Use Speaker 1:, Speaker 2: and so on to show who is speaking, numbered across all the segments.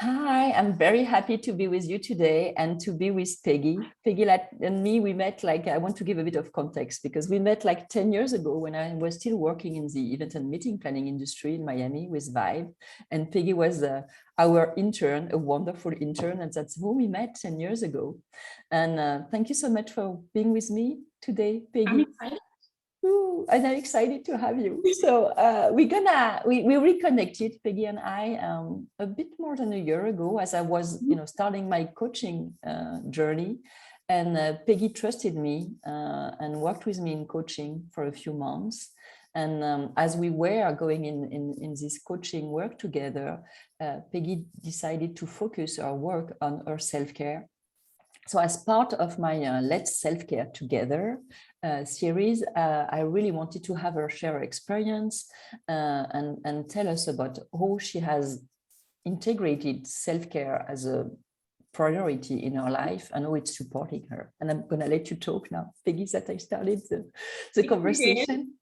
Speaker 1: Hi, I'm very happy to be with you today and to be with Peggy. And me, we met I want to give a bit of context because we met like 10 years ago when I was still working in the event and meeting planning industry in Miami with Vibe. And Peggy was our intern, a wonderful intern. And that's who we met 10 years ago. And thank you so much for being with me today,
Speaker 2: I'm
Speaker 1: Peggy.
Speaker 2: excited.
Speaker 1: Ooh, and I'm excited to have you. So we reconnected, Peggy and I, a bit more than a year ago, as I was starting my coaching journey, and Peggy trusted me and worked with me in coaching for a few months. And as we were going in this coaching work together, Peggy decided to focus our work on her self-care. So as part of my Let's Self-Care Together series, I really wanted to have her share her experience and tell us about how she has integrated self-care as a priority in her life and how it's supporting her. And I'm going to let you talk now, Peggy, that I started the conversation.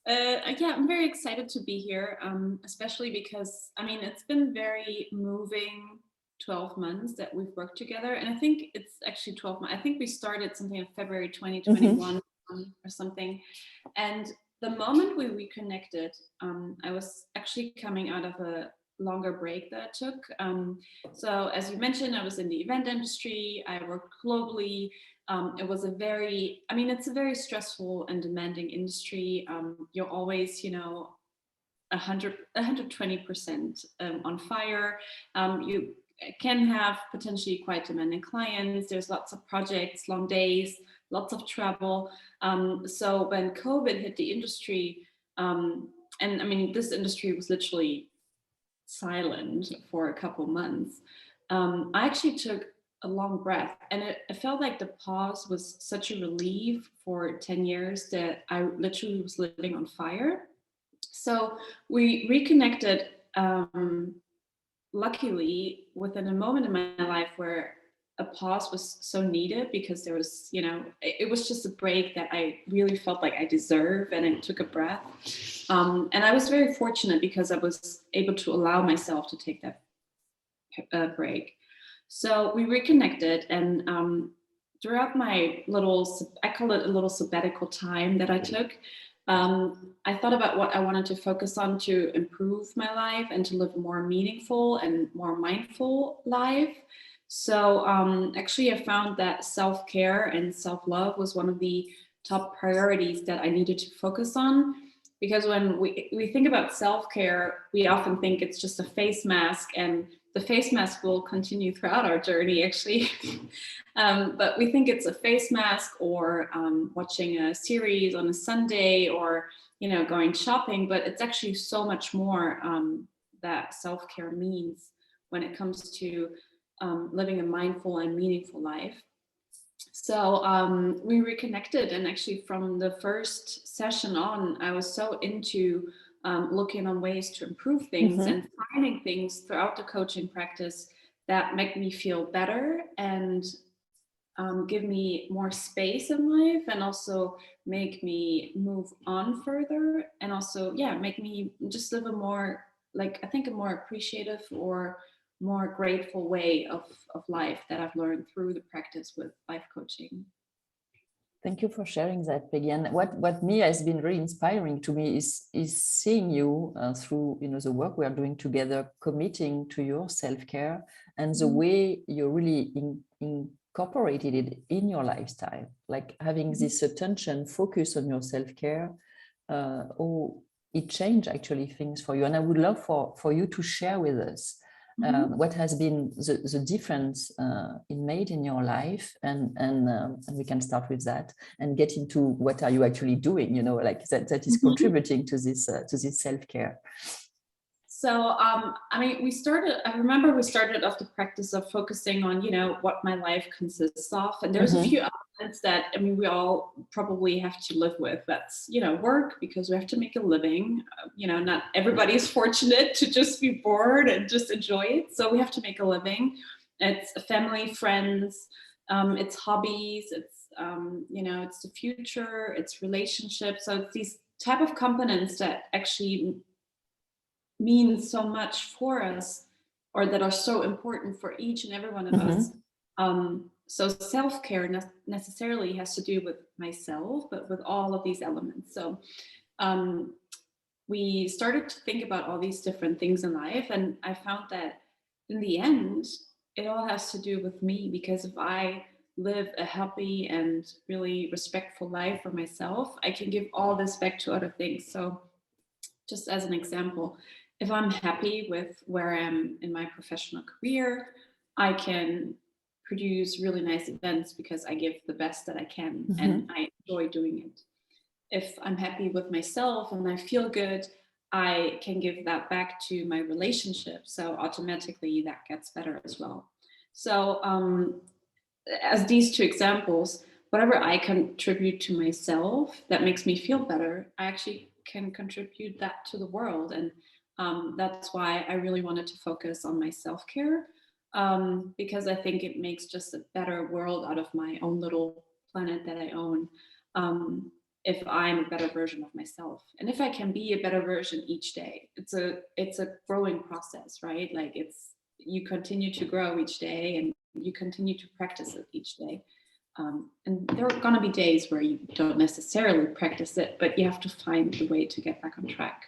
Speaker 2: Yeah, I'm very excited to be here, especially because, it's been very moving 12 months that we've worked together. And I think it's actually 12 months. I think we started something in February 2021 or something. And the moment we reconnected, I was actually coming out of a longer break that I took. So as you mentioned, I was in the event industry. I worked globally. It was it's a very stressful and demanding industry. You're always, 120% on fire. You can have potentially quite demanding clients. There's lots of projects, long days, lots of travel. So when COVID hit the industry, this industry was literally silent for a couple months. I actually took a long breath, and it felt like the pause was such a relief for 10 years that I literally was living on fire. So we reconnected, luckily, within a moment in my life where a pause was so needed, because there was, it was just a break that I really felt like I deserved, and I took a breath. And I was very fortunate because I was able to allow myself to take that break. So we reconnected, and throughout my I call it a little sabbatical time that I took, I thought about what I wanted to focus on to improve my life and to live a more meaningful and more mindful life. So actually, I found that self-care and self-love was one of the top priorities that I needed to focus on. Because when we think about self-care, we often think it's just a face mask, and the face mask will continue throughout our journey, actually. But we think it's a face mask, or watching a series on a Sunday, or going shopping. But it's actually so much more that self-care means when it comes to living a mindful and meaningful life. So we reconnected, and actually from the first session on, I was so into looking on ways to improve things and finding things throughout the coaching practice that make me feel better and give me more space in life, and also make me move on further, and also, make me just live a more, I think, a more appreciative or more grateful way of life that I've learned through the practice with life coaching.
Speaker 1: Thank you for sharing that, Peggy. And what me has been really inspiring to me is seeing you through the work we are doing together, committing to your self-care, and the way you really incorporated it in your lifestyle, like having this attention focus on your self-care. It changed actually things for you. And I would love for you to share with us what has been the difference made in your life, and we can start with that and get into what are you actually doing, that is contributing to this self-care.
Speaker 2: So, I remember we started off the practice of focusing on, what my life consists of. And there's a few elements that, we all probably have to live with. That's, work, because we have to make a living. Not everybody is fortunate to just be bored and just enjoy it. So we have to make a living. It's family, friends, it's hobbies, it's, it's the future, it's relationships. So it's these type of components that actually means so much for us, or that are so important for each and every one of us.
Speaker 1: Mhm.
Speaker 2: So self-care necessarily has to do with myself, but with all of these elements. So um, we started to think about all these different things in life, and I found that in the end, it all has to do with me, because if I live a happy and really respectful life for myself, I can give all this back to other things. So just as an example, if I'm happy with where I am in my professional career, I can produce really nice events because I give the best that I can and
Speaker 1: Mhm.
Speaker 2: I enjoy doing it. If I'm happy with myself and I feel good, I can give that back to my relationship. So automatically that gets better as well. So, as these two examples, whatever I contribute to myself that makes me feel better, I actually can contribute that to the world. And that's why I really wanted to focus on my self care, because I think it makes just a better world out of my own little planet that I own. If I'm a better version of myself, and if I can be a better version each day, it's a growing process, right? Like it's, you continue to grow each day and you continue to practice it each day. And there are going to be days where you don't necessarily practice it, but you have to find the way to get back on track.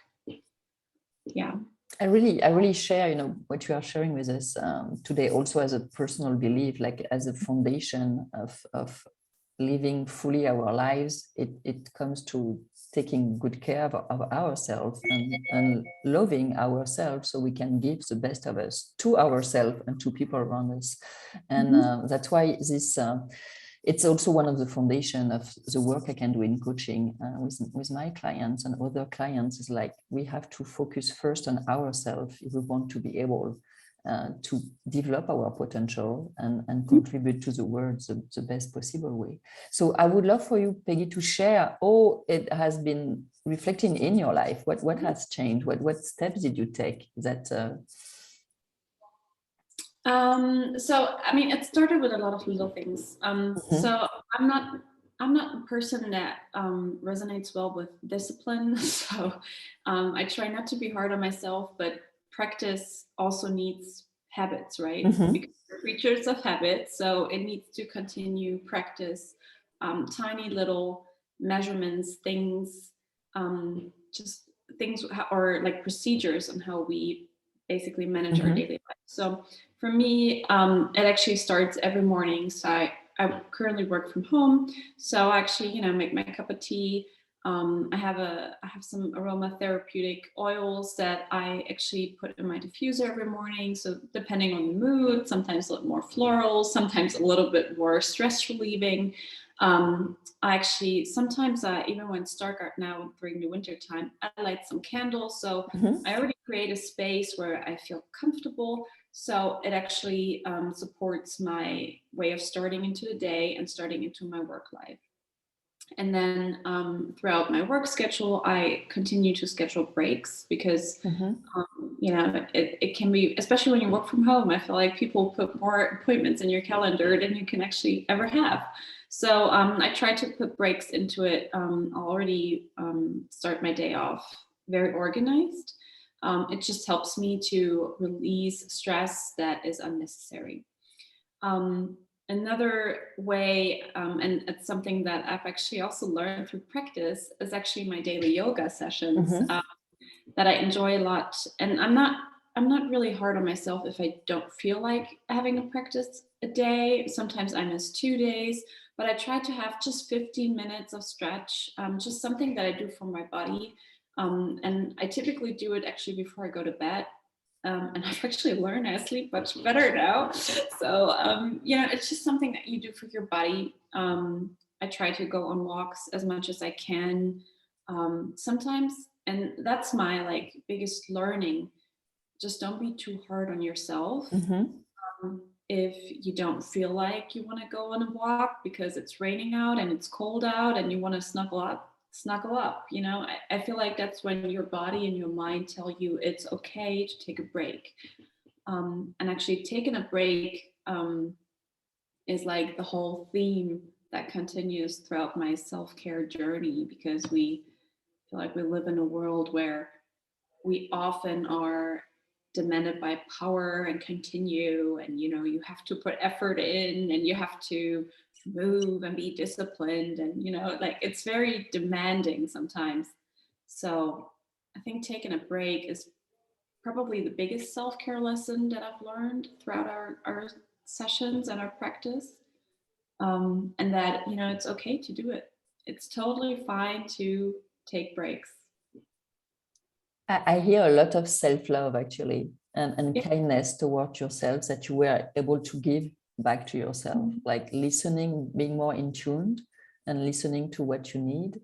Speaker 2: Yeah.
Speaker 1: I really share, what you are sharing with us today, also as a personal belief, like as a foundation of living fully our lives. It comes to taking good care of ourselves and loving ourselves, so we can give the best of us to ourselves and to people around us. And that's why this it's also one of the foundation of the work I can do in coaching with my clients and other clients, is like, we have to focus first on ourselves if we want to be able to develop our potential and contribute to the world the best possible way. So I would love for you, Peggy, to share how it has been reflecting in your life. What has changed? What steps did you take that
Speaker 2: So I mean, it started with a lot of little things. So I'm not a person that resonates well with discipline. So I try not to be hard on myself, but practice also needs habits, right? Because we're creatures of habit, so it needs to continue practice, tiny little measurements, things, just things, or like procedures on how we basically manage our daily life. So for me, it actually starts every morning. So I currently work from home. So I actually, make my cup of tea. I have some aromatherapeutic oils that I actually put in my diffuser every morning. So depending on the mood, sometimes a little more floral, sometimes a little bit more stress relieving. I actually sometimes, even when it's dark out now during the winter time, I light some candles. So I already create a space where I feel comfortable. So it actually supports my way of starting into the day and starting into my work life. And then throughout my work schedule, I continue to schedule breaks because, it can be, especially when you work from home, I feel like people put more appointments in your calendar than you can actually ever have. So I try to put breaks into it. I'll already start my day off very organized. It just helps me to release stress that is unnecessary. Um, Another way, and it's something that I've actually also learned through practice, is actually my daily yoga sessions that I enjoy a lot. And I'm not really hard on myself if I don't feel like having a practice a day. Sometimes I miss 2 days, but I try to have just 15 minutes of stretch, just something that I do for my body. And I typically do it actually before I go to bed. And I've actually learned I sleep much better now. So, it's just something that you do for your body. I try to go on walks as much as I can sometimes. And that's my biggest learning. Just don't be too hard on yourself. If you don't feel like you want to go on a walk because it's raining out and it's cold out and you want to snuggle up. I feel like that's when your body and your mind tell you it's okay to take a break. And actually taking a break is like the whole theme that continues throughout my self-care journey, because we feel like we live in a world where we often are demanded by power and continue, and you have to put effort in, and you have to move and be disciplined, and like it's very demanding sometimes. So I think taking a break is probably the biggest self-care lesson that I've learned throughout our sessions and our practice. And that it's okay to do it. It's totally fine to take breaks.
Speaker 1: I hear a lot of self-love actually, and
Speaker 2: Yeah.
Speaker 1: kindness towards yourself that you were able to give back to yourself, like listening, being more in tune and listening to what you need,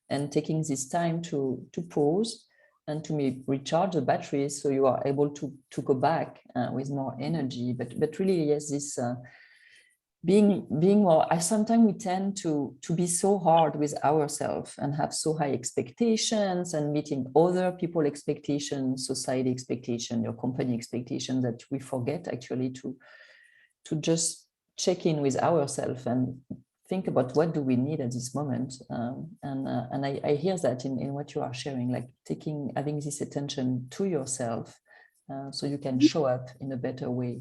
Speaker 1: and taking this time to pause and to recharge the batteries so you are able to go back with more energy. But really, yes, this being more, sometimes we tend to be so hard with ourselves and have so high expectations and meeting other people expectations, society expectation, your company expectation, that we forget actually to just check in with ourselves and think about what do we need at this moment. And I hear that in what you are sharing, like having this attention to yourself, so you can show up in a better way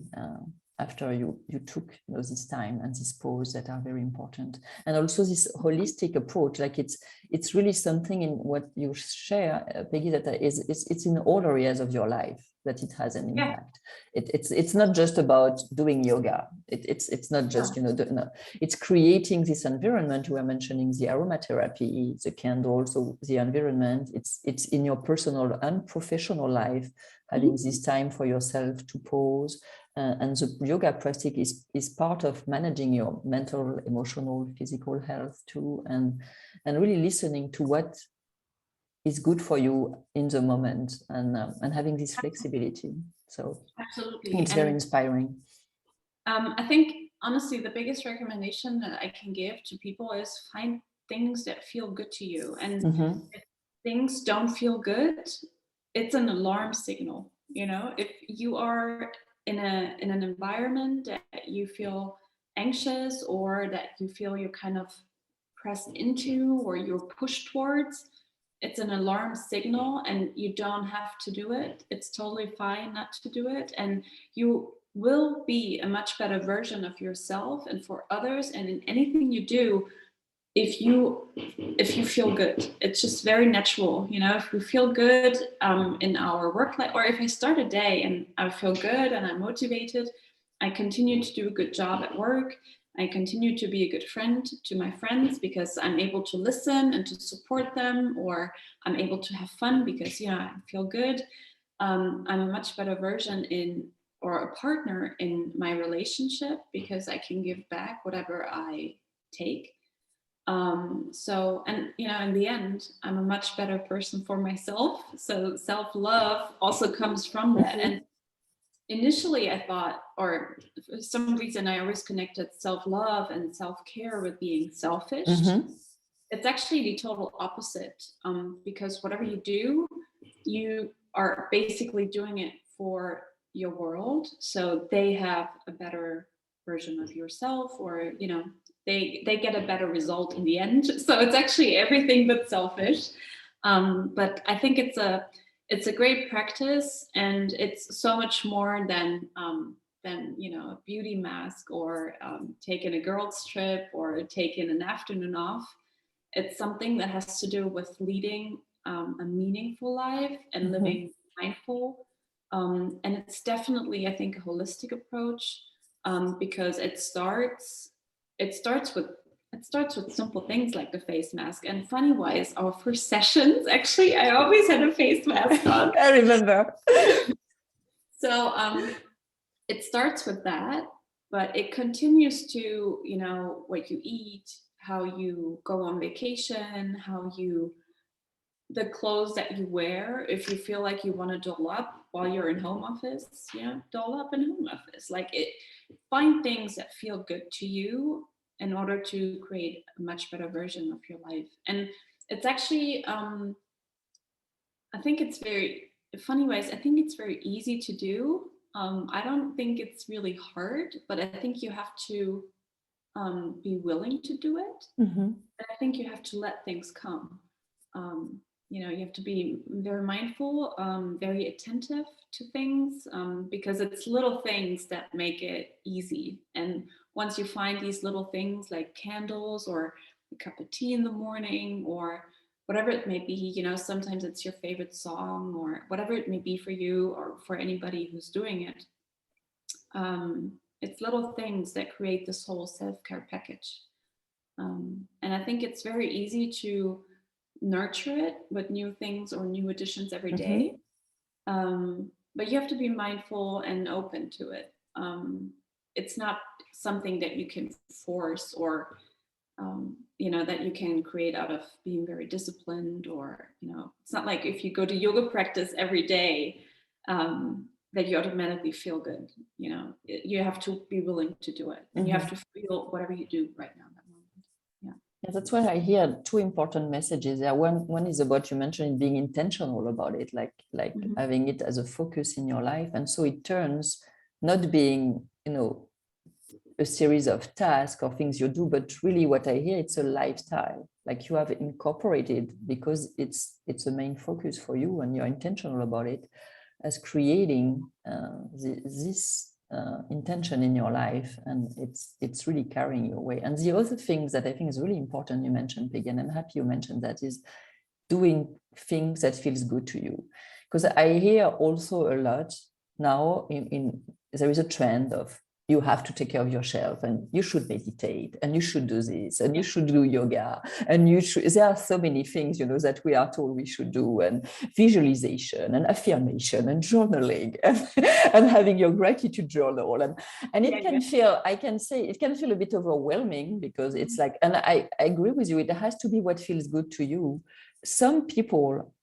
Speaker 1: after you took this time and this pause that are very important. And also this holistic approach, like it's really something in what you share, Peggy, that it's in all areas of your life that it has an impact. It's not just about doing yoga. It's not just no. It's creating this environment. We are mentioning the aromatherapy, the candles, so the environment. It's in your personal and professional life, having this time for yourself to pause. And the yoga practice is part of managing your mental, emotional, physical health too, and really listening to what is good for you in the moment, and having this flexibility. So
Speaker 2: Absolutely,
Speaker 1: it's very inspiring.
Speaker 2: I think honestly, the biggest recommendation that I can give to people is find things that feel good to you. And if things don't feel good, it's an alarm signal. If you are in an environment that you feel anxious, or that you feel you're kind of pressed into, or you're pushed towards, it's an alarm signal, and you don't have to do it. It's totally fine not to do it, and you will be a much better version of yourself and for others, and in anything you do, if you feel good. It's just very natural. If we feel good in our work life, or if I start a day and I feel good and I'm motivated, I continue to do a good job at work. I continue to be a good friend to my friends because I'm able to listen and to support them, or I'm able to have fun because I feel good. I'm a much better version or a partner in my relationship because I can give back whatever I take. So, and in the end, I'm a much better person for myself. So self-love also comes from that. And initially I thought, or for some reason, I always connected self-love and self-care with being selfish. It's actually the total opposite, because whatever you do, you are basically doing it for your world. So they have a better version of yourself, or they get a better result in the end. So it's actually everything but selfish. But I think it's a great practice, and it's so much more than a beauty mask, or taking a girls trip, or taking an afternoon off. It's something that has to do with leading a meaningful life and living mindful. And it's definitely, I think, a holistic approach, because it starts with simple things like the face mask. And funny wise, our first sessions, actually, I always had a face mask on.
Speaker 1: I remember.
Speaker 2: So it starts with that, but it continues to, what you eat, how you go on vacation, the clothes that you wear. If you feel like you want to doll up while you're in home office, doll up in home office. Find things that feel good to you in order to create a much better version of your life. And it's actually, I think it's very funny ways. I think it's very easy to do. I don't think it's really hard, but I think you have to be willing to do it. And I think you have to let things come. you have to be very mindful, very attentive to things, because it's little things that make it easy. And once you find these little things like candles or a cup of tea in the morning or whatever it may be, sometimes it's your favorite song or whatever it may be for you or for anybody who's doing it. It's little things that create this whole self-care package. And I think it's very easy to nurture it with new things or new additions every day. But you have to be mindful and open to it. It's not something that you can force or, that you can create out of being very disciplined or, it's not like if you go to yoga practice every day, that you automatically feel good. You have to be willing to do it, and you have to feel whatever you do right now in that moment.
Speaker 1: Yeah, that's why I hear two important messages there. One is about, you mentioned being intentional about it, like having it as a focus in your life. And so it turns not being, a series of tasks or things you do, but really what I hear, it's a lifestyle. Like you have incorporated, because it's a main focus for you and you're intentional about it, as creating this intention in your life, and it's really carrying you away. And the other things that I think is really important, you mentioned, Peggy, and I'm happy you mentioned that, is doing things that feels good to you. Because I hear also a lot now in there is a trend of, you have to take care of yourself and you should meditate and you should do this and you should do yoga and there are so many things, that we are told we should do, and visualization and affirmation and journaling and having your gratitude journal. And it can feel, I can say, it can feel a bit overwhelming, because it's like, and I agree with you, it has to be what feels good to you. Some people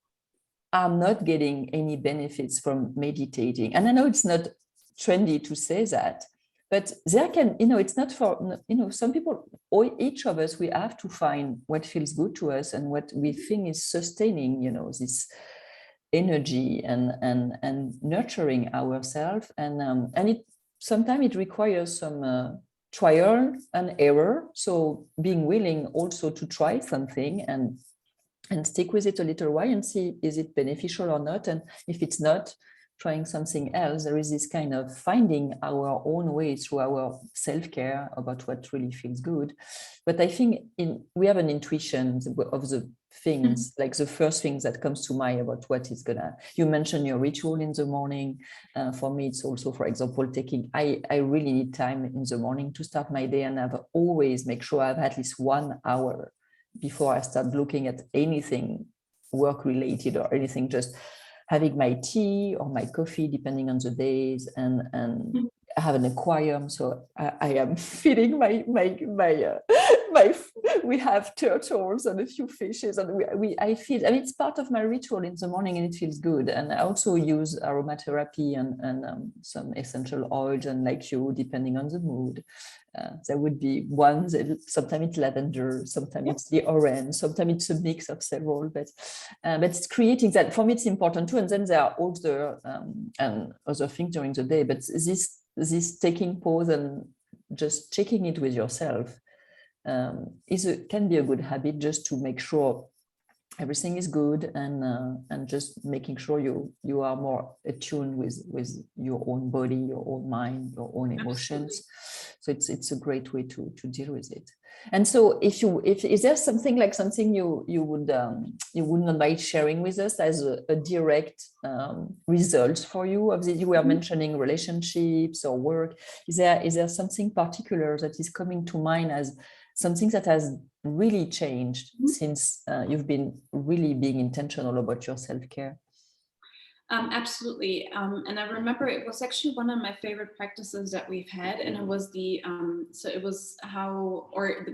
Speaker 1: are not getting any benefits from meditating. And I know it's not trendy to say that, but there can, it's not for, some people, or each of us, we have to find what feels good to us and what we think is sustaining, this energy and nurturing ourselves. And it sometimes it requires some trial and error. So being willing also to try something and stick with it a little while and see, is it beneficial or not? And if it's not, trying something else. There is this kind of finding our own way through our self-care about what really feels good. But I think we have an intuition of the things, like the first things that comes to mind about what is gonna, you mentioned your ritual in the morning. For me, it's also, for example, I really need time in the morning to start my day, and I've always make sure I have at least 1 hour before I start looking at anything work related or anything, just having my tea or my coffee, depending on the days, and I have an aquarium, so I am feeding my we have turtles and a few fishes, and I feed, and it's part of my ritual in the morning, and it feels good. And I also use aromatherapy and some essential oils, and like you, depending on the mood. There would be ones, sometimes it's lavender, sometimes it's the orange, sometimes it's a mix of several, but it's creating that. For me, it's important too. And then there are other and other things during the day, but this taking pause and just checking it with yourself can be a good habit, just to make sure everything is good, and just making sure you are more attuned with your own body, your own mind, your own emotions. Absolutely. So it's a great way to deal with it. And so if is there something you wouldn't mind sharing with us as a direct result for you of this? You were mentioning relationships or work. Is there something particular that is coming to mind as something that has really changed since you've been really being intentional about your self-care?
Speaker 2: Absolutely. And I remember it was actually one of my favorite practices that we've had. And it was the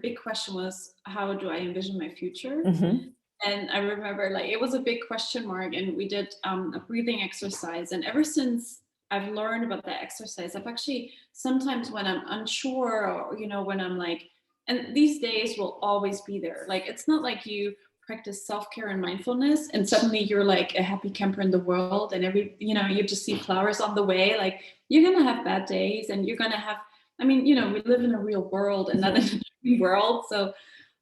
Speaker 2: big question was, how do I envision my future? And I remember it was a big question mark, and we did a breathing exercise. And ever since I've learned about that exercise, I've actually, sometimes when I'm unsure, or, when I'm like, and these days will always be there. It's not like you practice self-care and mindfulness and suddenly you're like a happy camper in the world, and you just see flowers on the way. You're going to have bad days, and you're going to have, we live in a real world and not in a dream world. So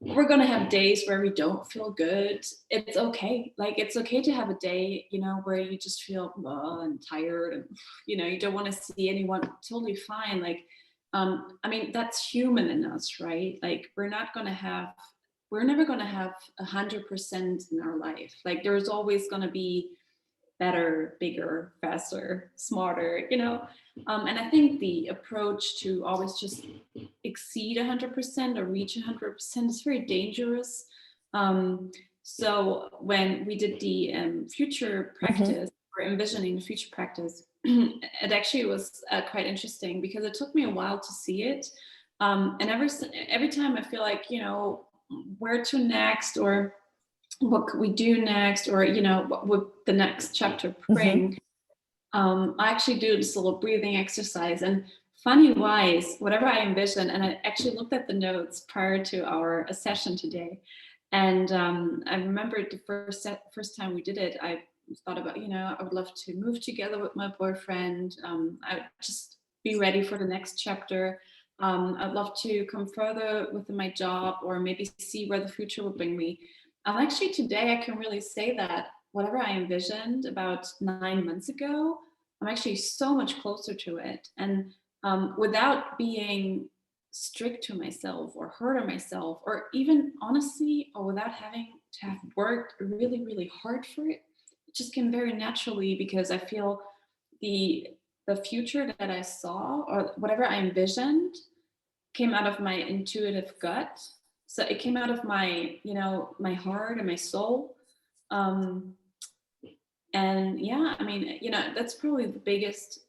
Speaker 2: we're going to have days where we don't feel good. It's okay. Like, it's okay to have a day, you know, where you just feel and tired and, you know, you don't want to see anyone. Totally fine. Like, I mean, that's human in us, right? Like, we're never going to have 100% in our life. Like, there's always going to be better, bigger, faster, smarter, you know. And I think the approach to always just exceed 100% or reach 100% is very dangerous. So when we did the future practice, or envisioning the future practice, it actually was quite interesting because it took me a while to see it. And every time I feel like, you know, where to next, or what could we do next, or, you know, what would the next chapter bring? I actually do this little breathing exercise, and funny wise, whatever I envision, and I actually looked at the notes prior to our session today, and I remember the first time we did it, I thought about, you know, I would love to move together with my boyfriend. I would just be ready for the next chapter. I'd love to come further within my job, or maybe see where the future will bring me. Actually, today I can really say that whatever I envisioned about 9 months ago, I'm actually so much closer to it. And without being strict to myself or hard on myself, or even honestly, or without having to have worked really, really hard for it, it just came very naturally, because I feel the future that I saw, or whatever I envisioned, came out of my intuitive gut. So it came out of my, you know, my heart and my soul. And yeah, I mean, you know, that's probably the biggest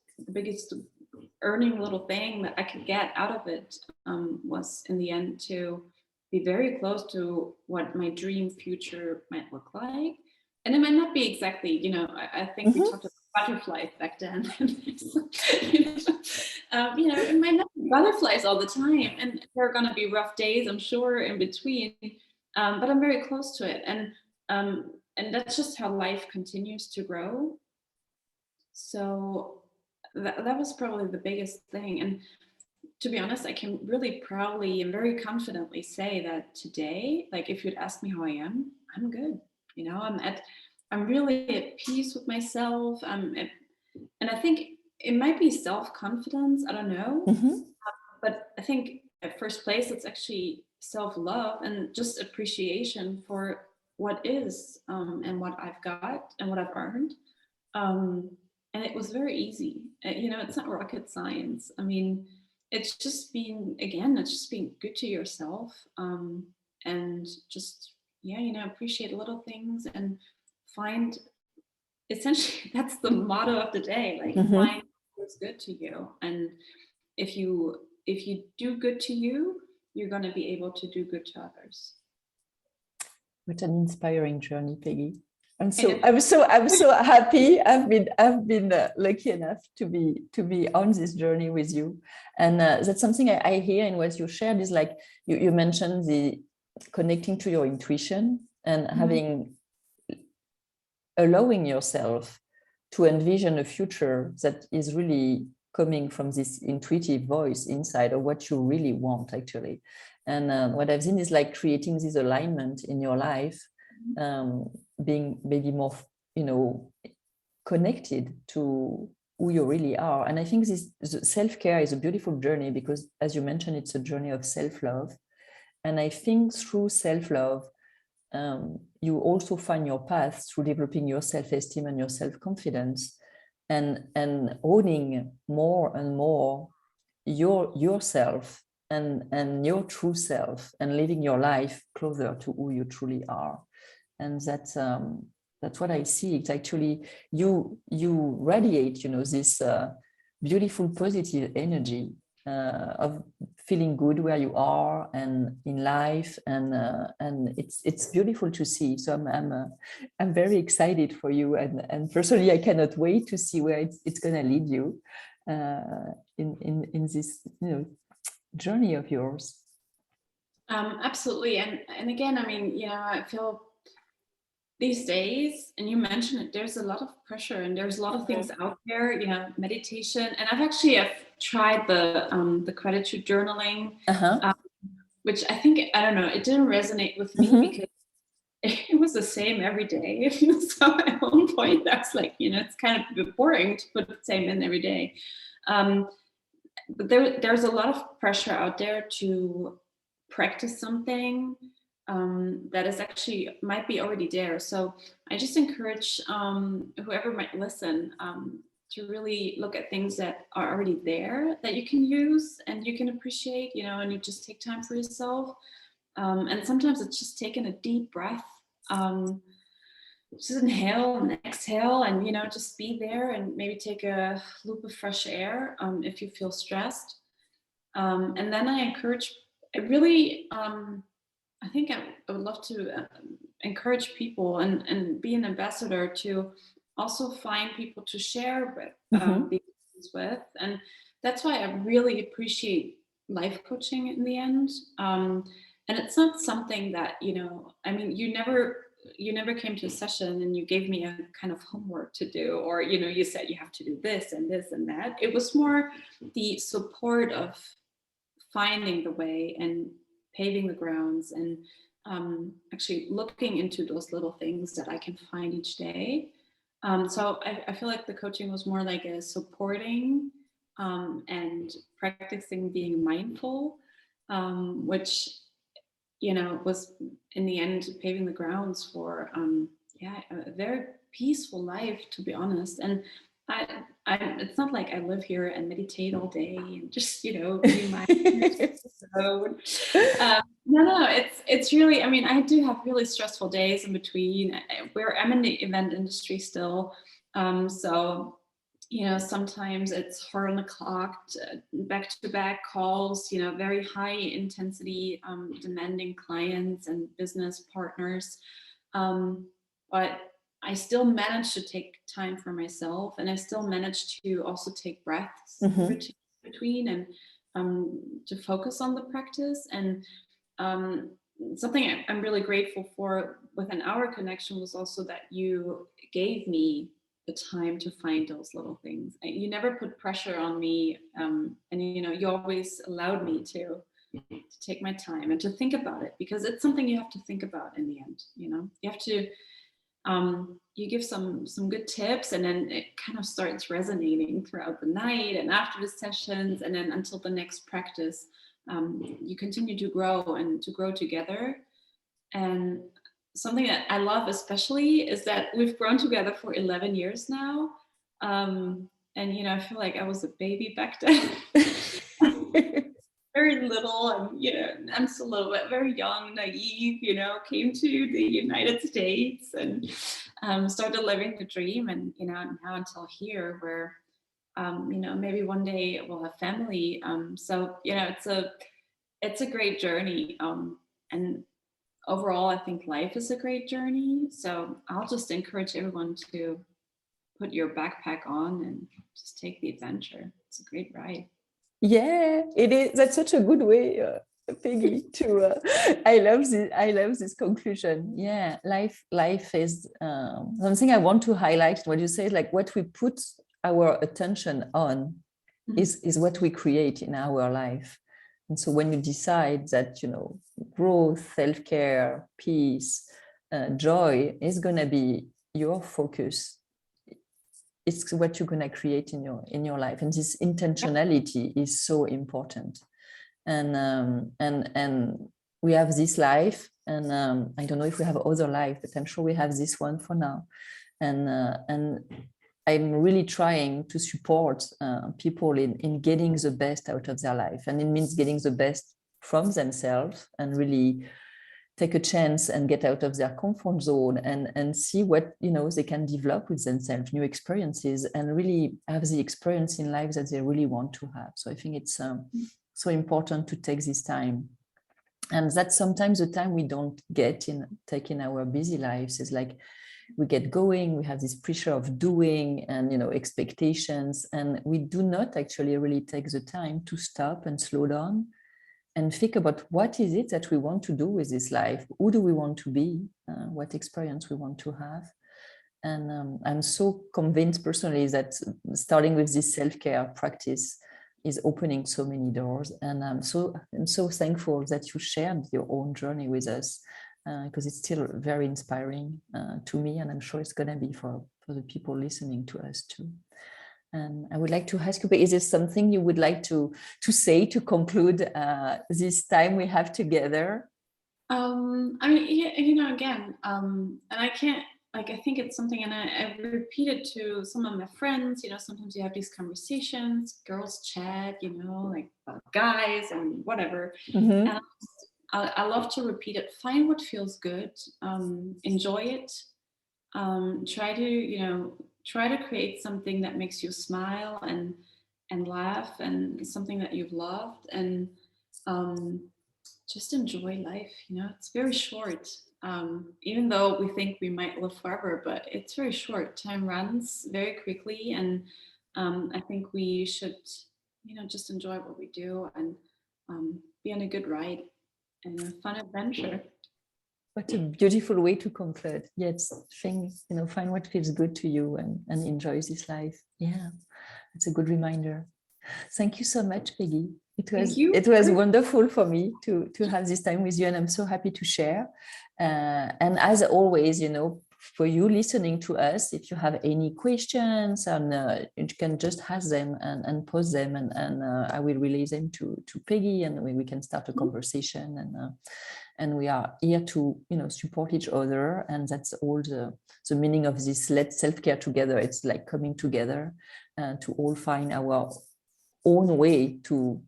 Speaker 2: earning little thing that I could get out of it, was in the end to be very close to what my dream future might look like. And it might not be exactly, you know, I think we talked about butterflies back then. You know, it might not be butterflies all the time, and there are going to be rough days, I'm sure, in between. But I'm very close to it, and that's just how life continues to grow. So that was probably the biggest thing. And to be honest, I can really proudly and very confidently say that today, like, if you'd ask me how I am, I'm good. You know, I'm really at peace with myself. And I think it might be self-confidence. I don't know. But I think at first place, it's actually self-love and just appreciation for what is, and what I've got and what I've earned. And it was very easy. You know, it's not rocket science. I mean, it's just being good to yourself, and just, yeah, you know, appreciate little things and find, essentially, that's the motto of the day. Like, find what's good to you, and if you do good to you, you're going to be able to do good to others.
Speaker 1: What an inspiring journey, Peggy. I'm so happy. I've been lucky enough to be on this journey with you, and that's something I hear in what you shared is, like, you mentioned the connecting to your intuition and allowing yourself to envision a future that is really coming from this intuitive voice inside of what you really want, actually. And what I've seen is, like, creating this alignment in your life, being maybe more, you know, connected to who you really are. And I think this self-care is a beautiful journey, because, as you mentioned, it's a journey of self-love. And I think through self-love, you also find your path through developing your self-esteem and your self-confidence, and owning more and more yourself and your true self, and living your life closer to who you truly are. And that's what I see. It's actually you radiate, you know, this beautiful positive energy of feeling good where you are and in life, and it's beautiful to see. So I'm very excited for you, and personally I cannot wait to see where it's going to lead you in this, you know, journey of yours.
Speaker 2: Absolutely. And again, I mean, yeah, I feel these days, and you mentioned it, there's a lot of pressure, and there's a lot of things out there, you know, meditation. And I've tried the gratitude journaling. which I think, I don't know, it didn't resonate with me because it was the same every day. So at one point that's like, it's kind of boring to put the same in every day. But there's a lot of pressure out there to practice something that is actually might be already there. So I just encourage whoever might listen to really look at things that are already there that you can use and you can appreciate, and you just take time for yourself. And sometimes it's just taking a deep breath. Just inhale and exhale and, just be there and maybe take a loop of fresh air if you feel stressed. And then I really, I think I would love to encourage people and be an ambassador to also find people to share with, these things with. And that's why I really appreciate life coaching in the end. And it's not something that, I mean, you never came to a session and you gave me a kind of homework to do, or, you said you have to do this and this and that. It was more the support of finding the way and paving the grounds and actually looking into those little things that I can find each day. So I feel like the coaching was more like a supporting and practicing being mindful, which, was in the end paving the grounds for a very peaceful life, to be honest. And it's not like I live here and meditate all day and just, be my no, it's really, I mean, I do have really stressful days in between. I'm in the event industry still. So, sometimes it's hard on the clock, back-to-back calls, very high intensity, demanding clients and business partners. But I still manage to take time for myself, and I still manage to also take breaths between and to focus on the practice. And something I'm really grateful for within our connection was also that you gave me the time to find those little things. You never put pressure on me, and you always allowed me to take my time and to think about it, because it's something you have to think about in the end. You have to you give some good tips, and then it kind of starts resonating throughout the night and after the sessions, and then until the next practice, you continue to grow and to grow together. And something that I love especially is that we've grown together for 11 years now. And, I feel like I was a baby back then. Very little, and I'm still a little bit very young, naive, came to the United States and started living the dream. And, now until here where, maybe one day we'll have family. So, it's a great journey. And overall, I think life is a great journey. So I'll just encourage everyone to put your backpack on and just take the adventure. It's a great ride.
Speaker 1: Yeah, it is. That's such a good way, Peggy, to I love this conclusion. Yeah, life is something I want to highlight. What you say, like what we put our attention on is what we create in our life. And so when you decide that, growth, self-care, peace, joy is going to be your focus, it's what you're going to create in your life. And this intentionality is so important. And we have this life, and I don't know if we have other life, but I'm sure we have this one for now. And I'm really trying to support people in getting the best out of their life. And it means getting the best from themselves and really take a chance and get out of their comfort zone and see what, they can develop with themselves, new experiences, and really have the experience in life that they really want to have. So I think it's so important to take this time. And that's sometimes the time we don't get in taking our busy lives. Is like, we get going, we have this pressure of doing and, expectations, and we do not actually really take the time to stop and slow down and think about what is it that we want to do with this life? Who do we want to be? What experience we want to have? And I'm so convinced personally that starting with this self-care practice is opening so many doors. And I'm so thankful that you shared your own journey with us, because it's still very inspiring to me, and I'm sure it's going to be for the people listening to us too. And I would like to ask you, but is there something you would like to say to conclude this time we have together?
Speaker 2: I mean, you know, again, and I can't, like, I think it's something, and I repeated to some of my friends, you know, sometimes you have these conversations, girls chat, you know, like about guys and whatever.
Speaker 1: Mm-hmm.
Speaker 2: And I love to repeat it. Find what feels good, enjoy it, try to, you know, try to create something that makes you smile and laugh, and something that you've loved, and um, just enjoy life. You know, it's very short. Even though we think we might live forever, but it's very short. Time runs very quickly, and I think we should, you know, just enjoy what we do, and be on a good ride and a fun adventure.
Speaker 1: What a beautiful way to conclude. Yes, find what feels good to you, and enjoy this life. Yeah, it's a good reminder. Thank you so much, Peggy.
Speaker 2: Thank you.
Speaker 1: It was wonderful for me to have this time with you, and I'm so happy to share. And as always, you know, for you listening to us, if you have any questions, and you can just ask them and post them, and I will relay them to Peggy, and we can start a conversation. And we are here to, you know, support each other, and that's all the meaning of this Let's Self-Care Together. It's like coming together to all find our own way to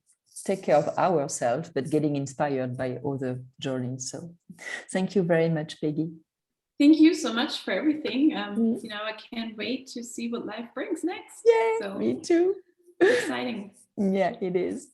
Speaker 1: take care of ourselves, but getting inspired by other journeys. So thank you very much, Peggy.
Speaker 2: Thank you so much for everything. You know, I can't wait to see what life brings next.
Speaker 1: Yeah,
Speaker 2: so
Speaker 1: me too.
Speaker 2: It's exciting.
Speaker 1: Yeah, it is.